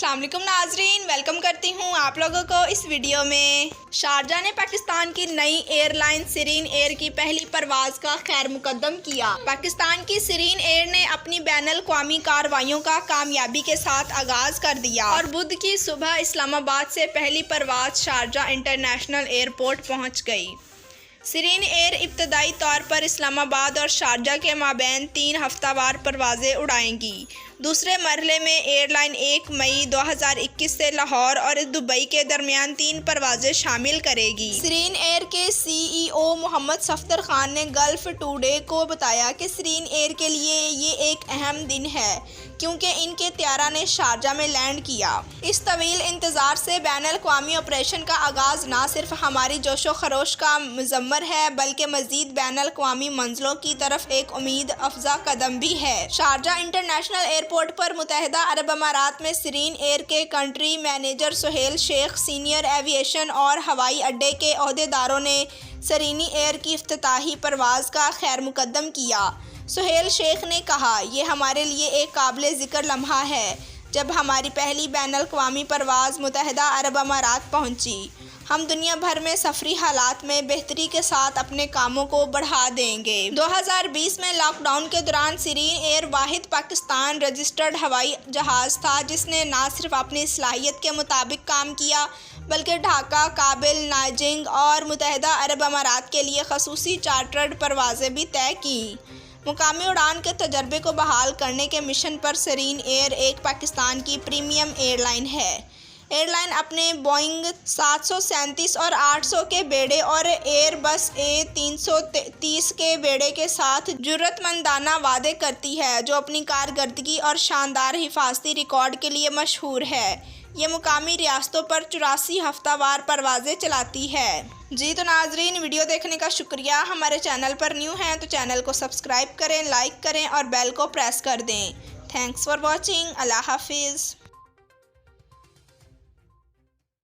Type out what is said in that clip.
السلام علیکم ناظرین، ویلکم کرتی ہوں آپ لوگوں کو اس ویڈیو میں۔ شارجہ نے پاکستان کی نئی ایئر لائن سرین ایئر کی پہلی پرواز کا خیر مقدم کیا۔ پاکستان کی سرین ایئر نے اپنی بین الاقوامی کارروائیوں کا کامیابی کے ساتھ آغاز کر دیا اور بدھ کی صبح اسلام آباد سے پہلی پرواز شارجہ انٹرنیشنل ایئرپورٹ پہنچ گئی۔ سرین ایئر ابتدائی طور پر اسلام آباد اور شارجہ کے مابین 3 ہفتہ وار پروازیں اڑائے گی۔ دوسرے مرحلے میں ایئر لائن 1 مئی 2021 سے لاہور اور دبئی کے درمیان 3 پروازیں شامل کرے گی۔ سرین ایئر کے CEO محمد صفدر خان نے گلف ٹوڈے کو بتایا کہ سرین ایئر کے لیے یہ ایک اہم دن ہے کیونکہ ان کے طیارہ نے شارجہ میں لینڈ کیا۔ اس طویل انتظار سے بین الاقوامی آپریشن کا آغاز نہ صرف ہماری جوش و خروش کا مضمر ہے بلکہ مزید بین الاقوامی منزلوں کی طرف ایک امید افزا قدم بھی ہے۔ شارجہ انٹرنیشنل ایئرپورٹ پر متحدہ عرب امارات میں سرین ایئر کے کنٹری مینیجر سہیل شیخ، سینئر ایویشن اور ہوائی اڈے کے عہدیداروں نے سرین ایئر کی افتتاحی پرواز کا خیر مقدم کیا۔ سہیل شیخ نے کہا، یہ ہمارے لیے ایک قابل ذکر لمحہ ہے جب ہماری پہلی بین الاقوامی پرواز متحدہ عرب امارات پہنچی۔ ہم دنیا بھر میں سفری حالات میں بہتری کے ساتھ اپنے کاموں کو بڑھا دیں گے۔ 2020 میں لاک ڈاؤن کے دوران سرین ایئر واحد پاکستان رجسٹرڈ ہوائی جہاز تھا جس نے نہ صرف اپنی صلاحیت کے مطابق کام کیا بلکہ ڈھاکہ، کابل، نائجنگ اور متحدہ عرب امارات کے لیے خصوصی چارٹرڈ پروازیں بھی طے کیں۔ مقامی اڑان کے تجربے کو بحال کرنے کے مشن پر سرین ایئر ایک پاکستان کی پریمیم ایئر لائن ہے۔ ایئر لائن اپنے بوئنگ 737 اور 800 کے بیڑے اور ایئر بس A330 کے بیڑے کے ساتھ جرأت مندانہ وعدے کرتی ہے جو اپنی کارکردگی اور شاندار حفاظتی ریکارڈ کے لیے مشہور ہے۔ یہ مقامی ریاستوں پر 84 ہفتہ وار پروازیں چلاتی ہے۔ جی تو ناظرین، ویڈیو دیکھنے کا شکریہ۔ ہمارے چینل پر نیو ہیں تو چینل کو سبسکرائب کریں، لائک کریں اور بیل کو پریس کر دیں۔ Thanks for watching. اللہ حافظ۔